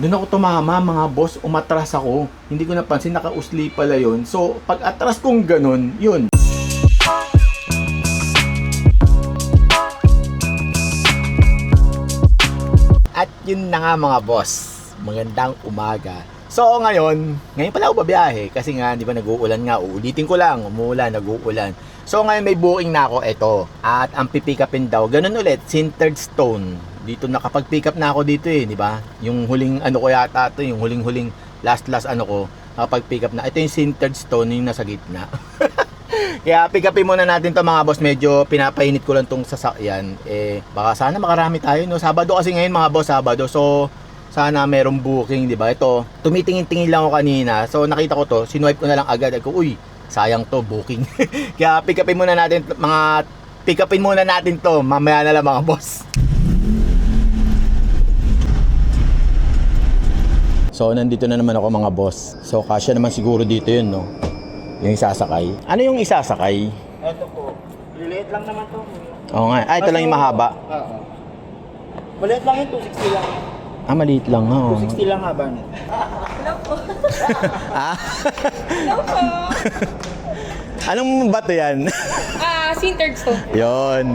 Doon ako tumama mga boss, umatras ako. Hindi ko napansin, nakausli pala yun. So, pag atras kong ganun, yun. At yun na nga mga boss, magandang umaga. So ngayon pala ako babiyahe kasi nga di ba nag-uulan nga, uulitin ko lang, umuulan, nag-uulan. So ngayon may booking na ako, eto. At ang pipick upin daw, ganun ulit, Sintered Stone. Dito nakapag-pick up na ako dito di ba? Yung huling ano ko yata to, yung huling last ano ko, nakapag-pick up na. Ito yung Sintered Stone, yung nasa gitna. Kaya pick upin muna natin to mga boss, medyo pinapainit ko lang tong sasakyan. Baka sana makarami tayo no. Sabado kasi ngayon mga boss, Sabado. So sana merong booking, di ba? Ito, tumitingin-tingin lang ako kanina. So nakita ko to, sinuwipe ko na lang agad. Ako, uy, sayang to, booking. Kaya pick upin muna natin to, mamaya na lang mga boss. So nandito na naman ako mga boss. So kasya naman siguro dito yun no. Yung isasakay. Ano yung isasakay? Ito po. Liliit lang naman to. Oo nga. Ito lang yung mahaba. Oo. Maliit lang yun, 260 lang. Maliit lang nga. 260 lang haba nito. Hello po. Ah? Hello po. Anong bato yan? Sintered Stone. Yon.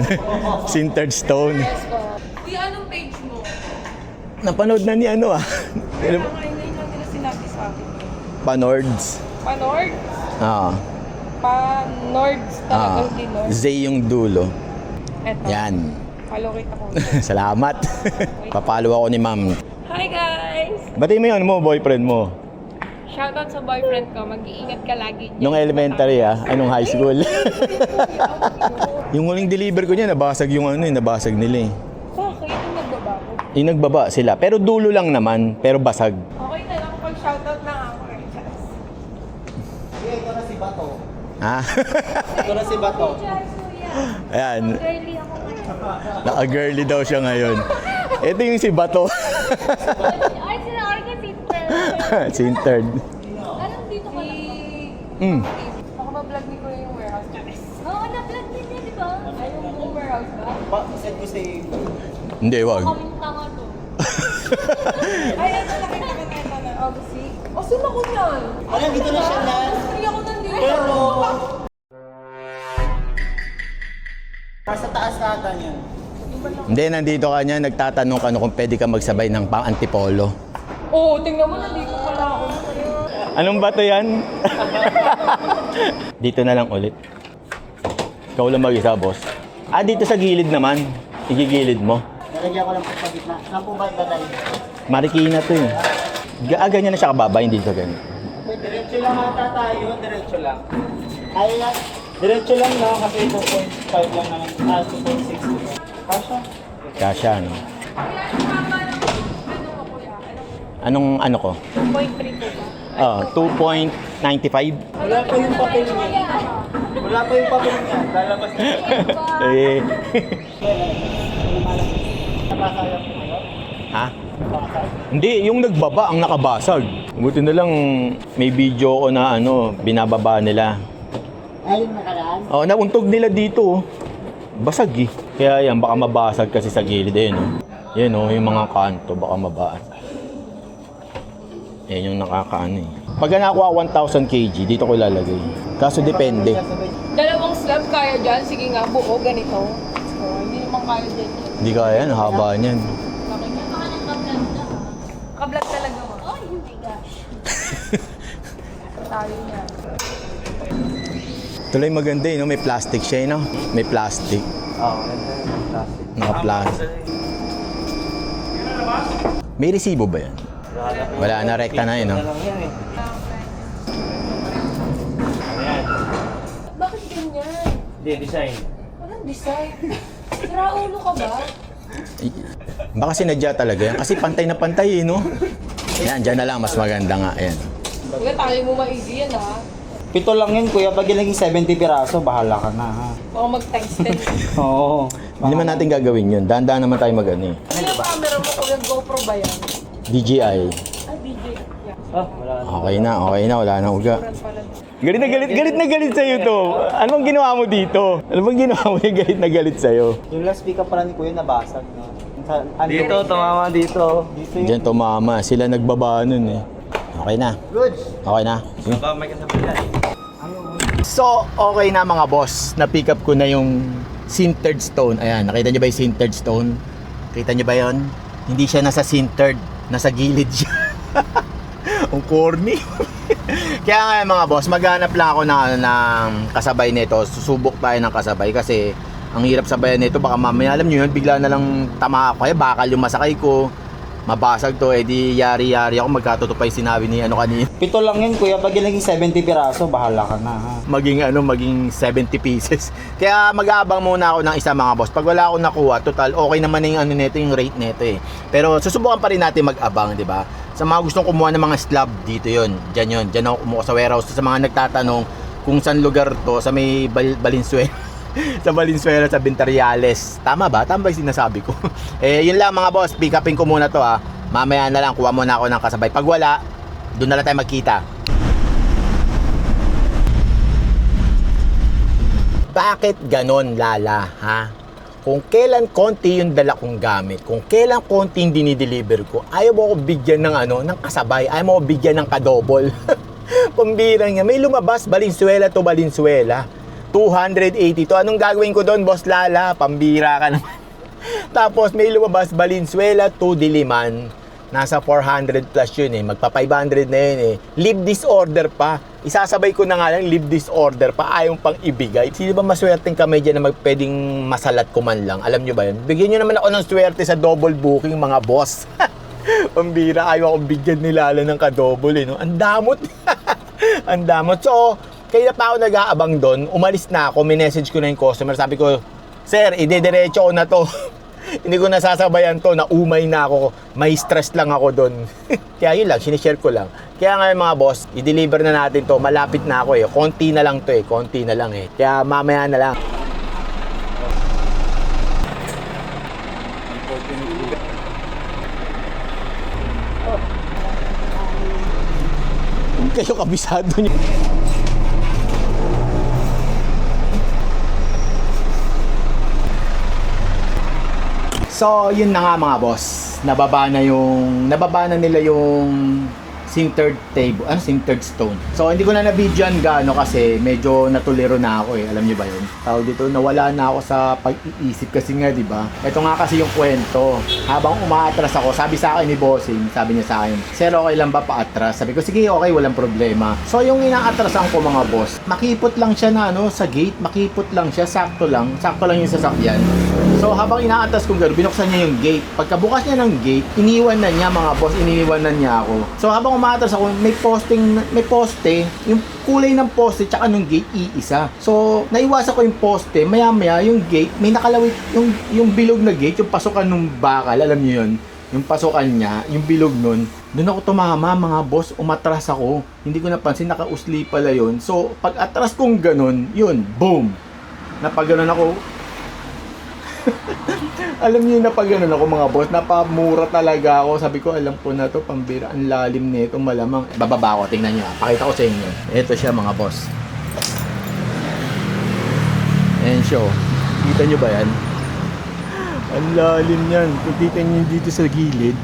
Sintered Stone. Yes po. Kuya, anong page mo? Napanood na ni ano Kaya ngayon lang nila sinabi sa akin. Panords. Panord? Oo. Panords talaga, hindi Nord. Z yung dulo. Eto. Yan. Follow kita ko. Salamat. Papalo ako ni ma'am. Hi guys! Batiin mo yun mo, boyfriend mo. Shoutout sa boyfriend ko. Mag-iingat ka lagi dyan. Nung elementary nung high school. Yung huling deliver ko niya, nabasag yung nabasag nila Bakit? Yung nagbabago. Yung nagbaba sila. Pero dulo lang naman, pero basag. Okay na lang pag shoutout na ako. Ito na si Bato. Ah. Ito na si Bato. Ayan. Girly ako ngayon. Naka-girly daw siya ngayon. Ito yung si Bato. Ay, sila Arga Sintered. Sintered. Anong dito ka lang? Baka ma-vlog ni Kuya yung warehouse. Oo, na-vlog din niya, di ba? Ay, yung warehouse ba? Send ko sa Hindi, wag. Kaming tanga to. Ay, ito nakita ko na ito na. Oh, see? Oh, sino ko yan? Alam, dito na siya na. Hindi ako nandito. Pero... Nasa taas ata niyan. Hindi, nandito ka niya, nagtatanong ka kung pwede ka magsabay ng pang-antipolo. Oo, tingnan mo, nandito pala ako. Anong bato yan? Dito na lang ulit. Ikaw lang mag-isa, boss. Dito sa gilid naman. Igigilid mo. Nalagyan ko lang po sa gitna. Saan po ba dadalhin? Marikina to ganyan na siya kababa, hindi siya ganyan. Diretso lang ata tayo. Diretso lang. Ay lang. Diretso lang no, kasi 2.5 lang naman. 2.6. Kasha? Kasya, no? Anong ano ko? 2.3 po ba? 2.95. Wala pa yung papel niya. Wala pa yung papel niya. Lalabas na. Eh. Napasayang po kayo? Ha? Napasayang? Hindi, yung nagbaba ang nakabasag. Buti na lang may video ko na binababa nila. Ayun nakaraan? Nauntog nila dito. Basag Kaya yan, baka mabasag kasi sa gilid. Yan yung mga kanto, baka mabasag. Yan yung nakakaano Pag nakuha 1,000 kg, dito ko ilalagay. Kaso depende. Dalawang slab kaya dyan. Sige nga, buo, ganito. Hindi naman kaya dyan. Hindi kaya, haba niyan. Laki niya. Kablog talaga mo. Oh, hindi gosh. Tayo niya. Tuloy maganda may plastic siya May plastic. Oo, plastic. Naka-plastic. May resibo ba yan? Wala na, rekta na Bakit ganyan? Hindi, design. Walang design. Sira ulo ka ba? Baka sinadya talaga yan. Kasi pantay na pantay Yan, dyan na lang. Mas maganda nga. Ayan. Kuya, tayo mo maigi yan ha. 7 lang yun, kuya. Pag naging 70 piraso, bahala ka na, ha? Baka mag-times 10. Oo. Hindi naman natin gagawin yun. Dahan-dahan naman tayo Ano yung camera mo? Kuya, GoPro ba yan? DJI. Ay, DJ. Yeah. Wala na. Okay na. Wala na uga. Brand pala. Galit na galit sa'yo to. Ano bang ginawa mo dito? Ano bang ginawa mo yung galit na galit sa'yo? Yung last pick up pala ni kuya nabasag, no? Dito, tumama dito. Diyan tumama. Sila nagbaba nun eh. Okay na. Good. Okay na. Baba may kasabihan. So, okay na mga boss. Na-pick up ko na yung sintered stone. Ayan, nakita nyo ba yung sintered stone? Kita nyo ba yon? Hindi siya nasa sintered. Nasa gilid siya. Ang corny. Kaya nga mga boss, maghanap lang ako ng kasabay nito. Susubok tayo ng kasabay kasi ang hirap sabayan nito. Baka mamaya, alam nyo yun, bigla na lang tama ako. Kaya bakal yung masakay ko. Mabasag to, di yari-yari ako. Magkatotoo pa yung sinabi ni ano kanina. 7 lang yun kuya, pag naging 70 piraso, bahala ka na ha. Maging 70 pieces. Kaya mag-aabang muna ako ng isa mga boss. Pag wala akong nakuha, total okay naman na yung ano nito, yung rate nito eh. Pero susubukan pa rin natin mag-abang, di ba? Sa mga gustong kumuha ng mga slab, dito yun. Diyan ako kumuha sa warehouse. Sa mga nagtatanong kung saan lugar to, sa may Valenzuela. Sa Valenzuela, sa Bintariales. Tama ba? Tama ba yung sinasabi ko? Yun lang mga boss. Pick upin ko muna to ha. Mamaya na lang, kuha muna ako ng kasabay. Pag wala, doon na lang tayo magkita. Bakit ganon, Lala, ha? Kung kailan konti yung dala kong gamit, kung kailan konti yung dinideliver ko, ayaw mo ako bigyan ng ng kasabay, ayaw mo ako bigyan ng kadobol. Pambirang niya, may lumabas Valenzuela to Valenzuela. 280 to. Anong gagawin ko doon, Boss Lala? Pambira ka naman. Tapos may lumabas Valenzuela to Diliman. Nasa 400 plus yun eh. Magpa 500 na yun eh. Leave disorder pa. Isasabay ko na nga lang, leave disorder pa. Ayaw pang ibigay. Sino ba maswerteng kamay dyan na pwedeng masalat ko man lang? Alam nyo ba yun? Bigyan nyo naman ako ng swerte sa double booking mga boss. Pambira, ayaw akong bigyan nila ng kadouble eh. No? Ang damot. Ang damot. So, kaya pa ako nag-aabang doon, umalis na ako, minessage ko na yung customer, sabi ko, sir, idediretso ko na to. Hindi ko nasasabayan to, naumay na ako, may stress lang ako doon. Kaya yun lang, sinishare ko lang. Kaya ngayon mga boss, i-deliver na natin to, malapit na ako eh, konti na lang to eh, konti na lang eh. Kaya mamaya na lang. Kayo kabisado niyo. So, yun na nga mga boss. Nababa na nila yung sintered table, sintered stone. So, hindi ko na na-videoan gaano kasi medyo natuliro na ako eh. Alam niyo ba yun? Tawag dito, nawala na ako sa pag-iisip kasi nga, di ba? Ito nga kasi yung kwento. Habang umaatras ako, sabi sa akin ni Bossing, sabi niya sa akin, sir, okay lang ba paatras? Sabi ko, sige, okay, walang problema. So, yung inaatrasan ko mga boss, makipot lang siya na sa gate, makipot lang siya, sakto lang yung sasakyan. So, habang inaatras kong gano'n, binuksan niya yung gate. Pagkabukas niya ng gate, iniwan na niya mga boss, iniwan na niya ako. So, habang umaatras ako, may poste, yung kulay ng poste tsaka ng gate iisa. So, naiwasan ko yung poste, maya-maya yung gate, may nakalawit yung bilog na gate, yung pasukan ng bakal, alam niyo yun, yung pasukan niya, yung bilog nun. Doon ako tumama mga boss, umatras ako. Hindi ko napansin, nakausli pala yun. So, pag atras kong ganun, yun, boom. Napaganon ako. Alam niyo na pag ganun ako mga boss, napamura talaga ako. Sabi ko, alam ko na to, pambira, ang lalim nito, malamang. Bababa ko, tingnan niyo. Pakita ko sa inyo. Ito siya mga boss. Ayan siya. Kita niyo ba yan? Ang lalim niyan. Kung kita niyo dito sa gilid,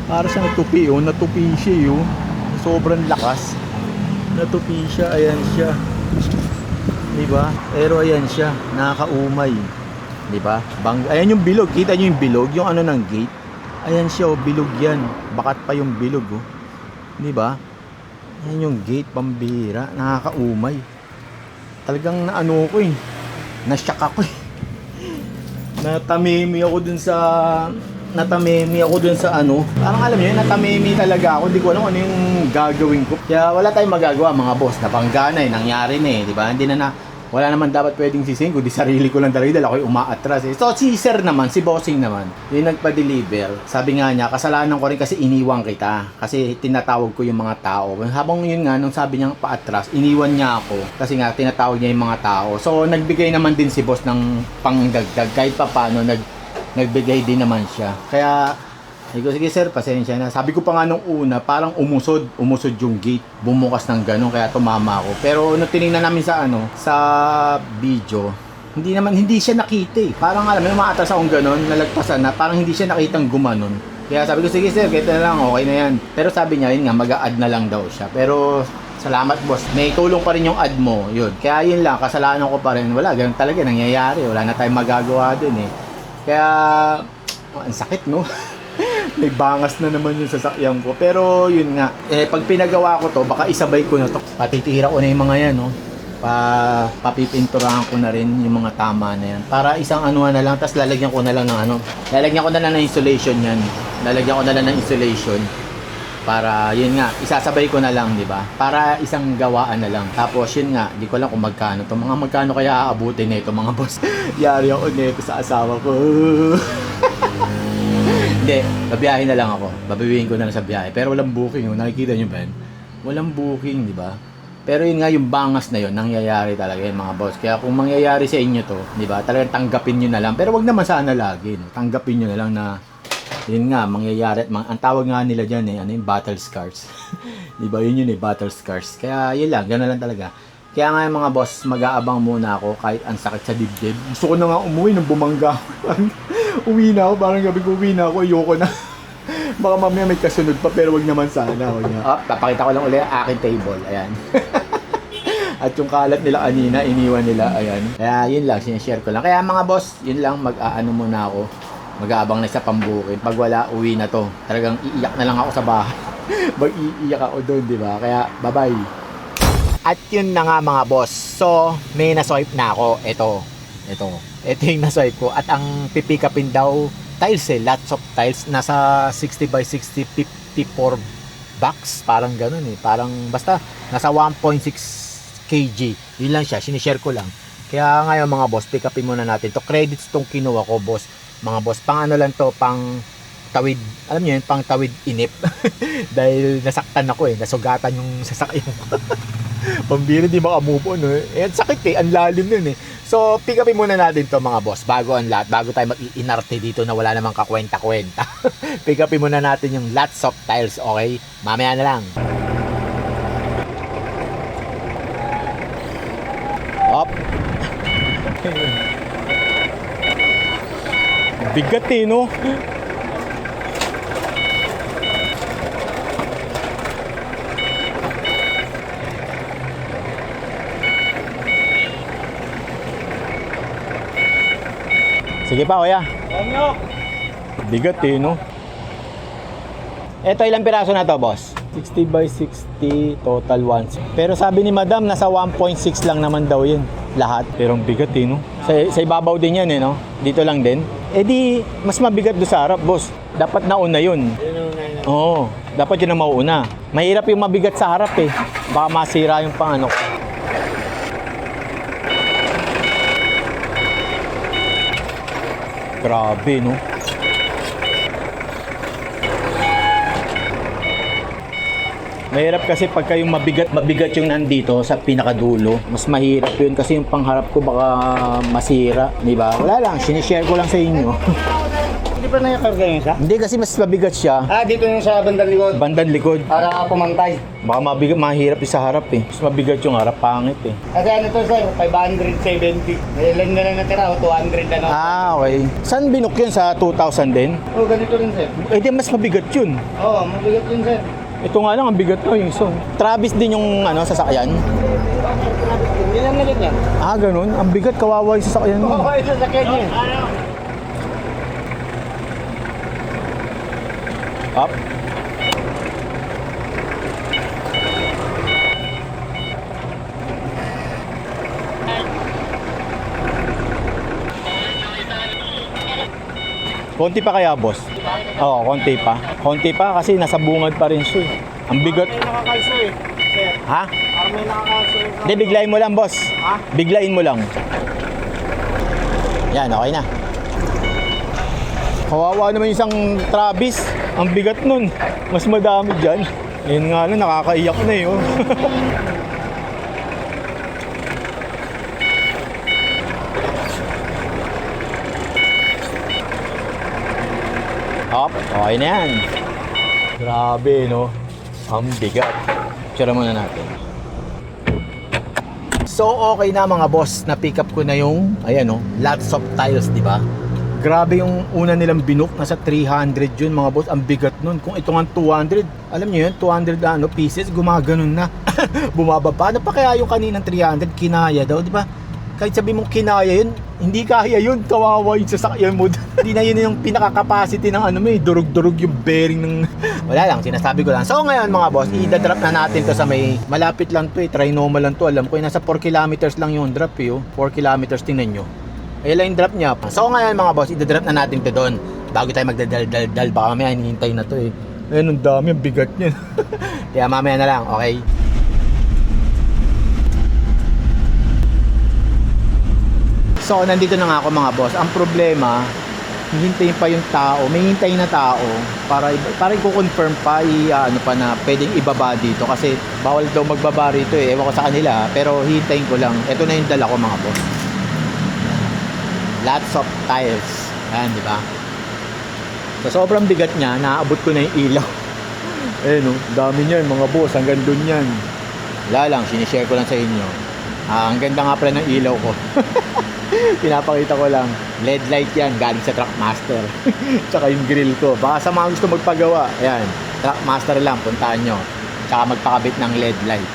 para siyang tupi, natupi siya, sobrang lakas. Natupi siya, ayan siya. Diba? Pero ayan siya, nakakaumay. Diba? Ayan yung bilog, kita nyo yung bilog, yung ng gate. Ayan siya, bilog yan. Bakat pa yung bilog, Diba? Ayan yung gate, pambira, nakakaumay. Talagang ko nasyak ako Natamimi ako dun sa parang alam niyo, natamimi talaga ako. Hindi ko alam ano yung gagawin ko. Kaya wala tayong magagawa mga boss. Napanggana nangyari na di ba? Wala naman dapat pwedeng sisihin, kundi sarili ko lang talaga dahil ako'y umaatras So si sir naman, si Bossing naman, yung nagpa-deliver, sabi nga niya, kasalanan ko rin kasi iniwan kita. Kasi tinatawag ko yung mga tao. Habang yun nga, nung sabi niya paatras, iniwan niya ako. Kasi nga, tinatawag niya yung mga tao. So nagbigay naman din si boss ng pangdagdag. Kahit pa paano, nagbigay din naman siya. Kaya, sige sir, pasensya na. Sabi ko pa nga nung una, parang umusod yung gate. Bumukas ng gano'n, kaya tumama ako. Pero nung tinignan namin sa video, hindi siya nakita eh. Parang alam, may umaatras akong ganun, nalagpasan na, parang hindi siya nakitang gumanon. Kaya sabi ko, sige sir, ganito na lang, okay na yan. Pero sabi niya, yun nga, mag-a-add na lang daw siya. Pero salamat boss, may tulong pa rin yung add mo, yun. Kaya yun lang, kasalanan ko pa rin, wala, ganun talaga nangyayari, wala na tayong magagawa dun eh. Kaya, ang sakit no? May bangas na naman yung sasakyan ko. Pero yun nga, pag pinagawa ko to, baka isabay ko na to. Patitira ko na yung mga yan, no? Papipinturahan ko na rin yung mga tama na yan. Para isang anuhan na lang, tapos lalagyan ko na lang ng lalagyan ko na lang ng insulation yan. Lalagyan ko na lang ng insulation. Para, yun nga, isasabay ko na lang, di ba? Para isang gawaan na lang. Tapos, yun nga, di ko lang kung magkano to. Magkano kaya aabutin na ito, mga boss. Yari ako nito sa asawa ko. Hindi, babiyahin na lang ako. Babawiin ko na lang sa biyahe. Pero walang booking, yung nakikita nyo ba? Walang booking, di ba? Pero yun nga, yung bangas na yun, nangyayari talaga yun, mga boss. Kaya kung mangyayari sa inyo to, di ba? Talagang tanggapin nyo na lang. Pero wag naman sana lagi, no? Tanggapin nyo na lang na, yun nga, mangyayari. Ang tawag nga nila dyan, yung battle scars. Di ba? Yun eh, battle scars. Kaya yun lang, gano'n lang talaga. Kaya nga yung mga boss, mag-aabang muna ako kahit ang sakit sa dibdib. Gusto ko na nga umuwi nung bumangga ako. Uwi na ako, parang gabi ko uwi na ako, ayoko na. Baka mamaya may kasunod pa, pero wag naman sana. Papakita ko lang ulit ang aking table, ayan. At yung kalat nila kanina, iniwan nila, ayan. Kaya yun lang, sinishare ko lang. Kaya mga boss, yun lang, mag-aano muna ako. Mag-aabang na sa pambukin. Pag wala, uwi na to. Talagang iiyak na lang ako sa bahay. Mag-iiyak ako doon, di ba? Kaya, bye-bye. At yun na nga mga boss. So, may naswipe na ako. Ito yung naswipe ko. At ang pipikapin daw, tiles lots of tiles. Nasa 60 by 60, 54 box. Parang ganun eh. Parang basta, nasa 1.6 kg. Yun lang siya, sinishare ko lang. Kaya ngayon mga boss, pick upin muna natin to. Credits tong kinuha ko boss. Mga boss, pang ano lang to, pang tawid, alam niyo yun, pang tawid inip. Dahil nasaktan ako nasugatan yung sasakyan ko. Pambira, di maka-move on sakit ang lalim nun So, pick upin muna natin to mga boss, bago ang lahat, bago tayo mag-iinarte dito na wala namang kakwenta-kwenta. Pick upin muna natin yung lots of tiles, okay? Mamaya na lang. Up. Bigat no? Sige pa, kuya. Bigat no? Ito, ilang piraso na to, boss? 60 by 60, total 1. Pero sabi ni madam, nasa 1.6 lang naman daw yun. Lahat. Pero ang bigat no? Sa ibabaw din yan no? Dito lang din. Di, mas mabigat doon sa harap, boss. Dapat nauna yun. Oo, dapat yun ang mauuna. Mahirap yung mabigat sa harap Baka masira yung pang Grabe, no? Mahirap kasi pagka yung mabigat yung nandito sa pinakadulo. Mas mahirap yun kasi yung pangharap ko baka masira, di ba? Wala lang, sinishare ko lang sa inyo. Hindi pa nakakarga yung isa? Hindi kasi mas mabigat siya. Dito yung sa bandang likod. Bandang likod. Para pumantay. Baka mahirap yung sa harap Mas mabigat yung harap, pangit Kasi ano to sir, 570. Ilan na lang natira, 200 na okay. Saan binok yun? Sa 2,000 din? Ganito rin sir. Di mas mabigat yun. Mabigat yun sir. Ito nga lang, ang bigat to yung isang. Travis din yung sasakyan. Hindi lang na ganyan. Ganun. Ang bigat, kawawa yung sasakyan mo. Yung sasakyan niya. Up. Konti pa kaya, boss? Oo, konti pa. Konti pa kasi nasa bungad pa rin siya. Ang bigat. May nakakalso sir. Ha? Parang may nakakalso Hindi, biglayin mo lang, boss. Ha? Biglayin mo lang. Yan, okay na. Kawawa naman yung isang Travis. Ang bigat nun. Mas madami dyan. Yun nga lang, nakakaiyak na Okay na yan. Grabe, no? Ang bigat. Tira muna natin. So okay na mga boss, na pick up ko na yung ayan lots of tiles, di ba? Grabe yung una nilang binook, nasa 300 yun mga boss, ang bigat nun. Kung ito nga 200, alam niyo yun, 200 pieces, gumaganon na. Bumababa na pa, kaya yung kaninang 300 kinaya daw, di ba? Kahit sabi mong kinaya yun, hindi kaya yun, kawawa yung sasakyan mo. Hindi na yun yung pinaka-capacity ng durug-durug yung bearing ng... Wala lang, sinasabi ko lang. So ngayon mga boss, i-drop na natin to sa may... Malapit lang to trinoma lang to, alam ko. Nasa 4 kilometers lang yung drop 4 kilometers, tingnan nyo. Ayun lang yung drop niya. So ngayon mga boss, i-drop na natin to doon. Bago tayo magdadal-dal, baka mamaya hinihintay na to Ayun, ang dami, ang bigat niya. Kaya mamaya na lang, okay? So, nandito na nga ako mga boss. Ang problema, hihintayin pa yung tao. May hintayin na tao para i-confirm pa, ano pa na pwedeng ibaba dito. Kasi bawal daw magbaba rito Ewan ko sa kanila. Pero hihintayin ko lang. Ito na yung dala ko mga boss. Lots of tiles. Ayan, di ba? So, sobrang bigat niya. Naabot ko na yung ilaw. Ayun dami niyan mga boss. Hanggang dun yan. Wala lang, sinishare ko lang sa inyo. Ang ganda nga pala ng ilaw ko. Pinapakita ko lang. LED light yan, galing sa Trackmaster. Tsaka yung grill ko. Baka sa mga gusto magpagawa, ayan, Trackmaster lang, puntaan nyo. Tsaka magpakabit ng LED light.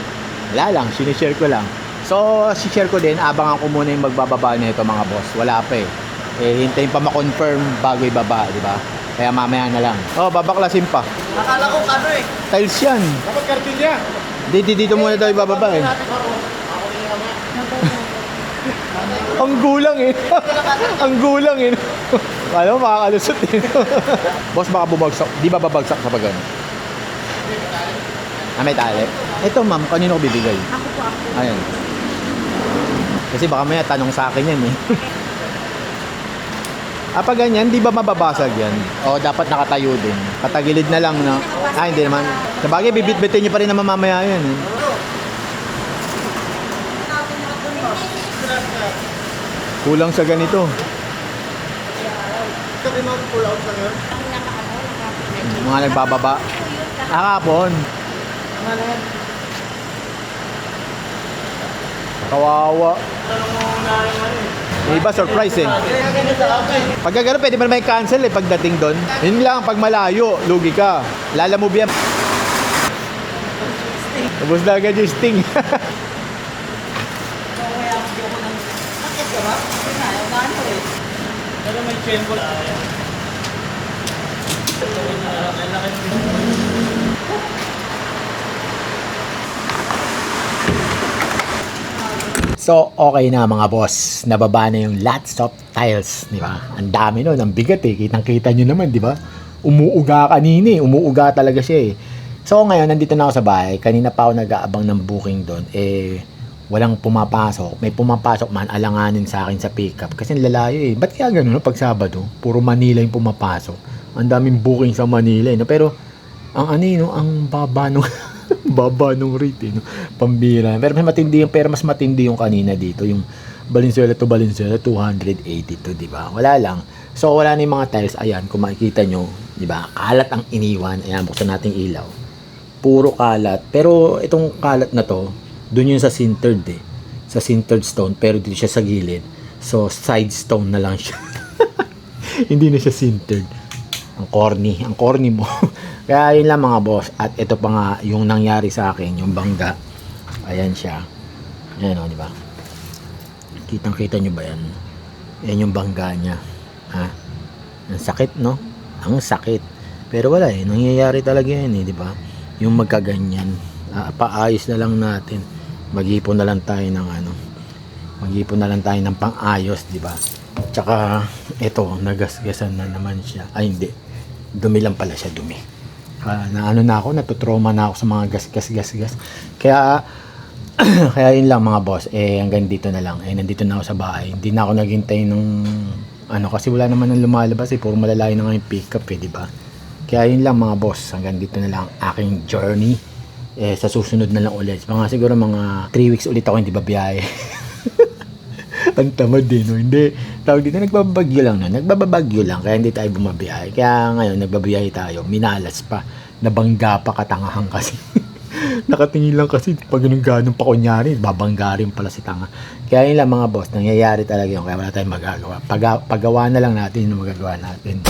Wala lang, sinishare ko lang. So, share ko din, abangan ko muna yung magbababa nito mga boss. Wala pa hintayin pa ma-confirm bago ibaba, di ba? Kaya mamaya na lang. Oh, babaklasin pa. Akala ko Tiles yan. dapat kartilya. Dito muna daw ibababa Ang gulang Ang gulang Alam mo, makakalusot Boss, baka bumagsak. Di ba babagsak sa pagano? May tali. Ito ma'am, kanino ko bibigay? Ako. Ayan. Kasi baka may tanong sa akin yan Pag ganyan, di ba mababasag yan? O dapat nakatayo din. Katagilid na lang na. Hindi naman. Sabagay, bibit-bitin nyo pa rin na mamamaya yan Kulang sa ganito. Sabi mo, pull out lang yun. Mga nagbababa. Kahapon. Kawawa. May iba surprise Pag gano'n, pwede ba may cancel pagdating doon? Yun lang, pag malayo, lugi ka. Lalamove yan. Tapos na agad yung sting. Pero may chain ko lang. So, okay na mga boss. Nababa na yung lots of tiles, di ba? Ang dami nun, ang bigat Kitang-kita nyo naman, di ba? Umuuga kanina Umuuga talaga siya So, ngayon, nandito na ako sa bahay. Kanina pa ako nag-aabang ng booking doon. Walang pumapasok. May pumapasok man, alanganin sa akin sa pickup. Kasi lalayo Ba't kaya ganun pag Sabado? Puro Manila yung pumapasok. Ang daming booking sa Manila Pero, ang ang baba nung... baba nung rate Pambira. Pero mas matindi yung kanina dito. Yung Valenzuela to Valenzuela, 282, di ba? Wala lang. So, wala na yung mga tiles. Ayan, kung makikita nyo, di ba? Kalat ang iniwan. Ayan, buksan natin ilaw. Puro kalat. Pero, itong kalat na to, dun yun sa sintered Sa sintered stone. Pero dito siya sa gilid. So, side stone na lang siya. Hindi na siya sintered. Ang corny mo. Kaya yun lang mga boss. At ito pa nga yung nangyari sa akin, yung bangga. Ayan siya. Ayan di ba? Kitang-kita nyo ba yan? Yan yung bangga niya. Ang sakit, no? Ang sakit. Pero wala nangyayari talaga yan di ba? Yung magkaganyan. Paayos na lang natin. Mag-ipon na lang tayo ng Mag-ipon na lang tayo ng pang-ayos, di ba? Tsaka ito, nagasgasan na naman siya. Ay hindi. Dumi lang pala siya, dumi. Na ako, natutroma na ako sa mga gas. Kaya kaya yun lang mga boss. Hanggang dito na lang. Nandito na ako sa bahay. Hindi na ako naghintay ng kasi wala naman nang lumalabas puro malalayo na nga yung pick up di ba? Kaya yun lang mga boss. Hanggang dito na lang aking journey. Sa susunod na lang ulit. Siguro mga 3 weeks ulit ako hindi babiyahe. Ang tamad hindi. Tawag dito, nagbabagyo lang. Kaya hindi tayo bumabiyahe. Kaya ngayon, nagbabiyahe tayo. Minalas pa. Nabangga pa, katangahan kasi. Nakatingin lang kasi pag ganun pa kunyari, babanggarin pala si tanga. Kaya yun lang mga boss, nangyayari talaga yun. Kaya wala tayong magagawa. Paggawa na lang natin yung magagawa natin.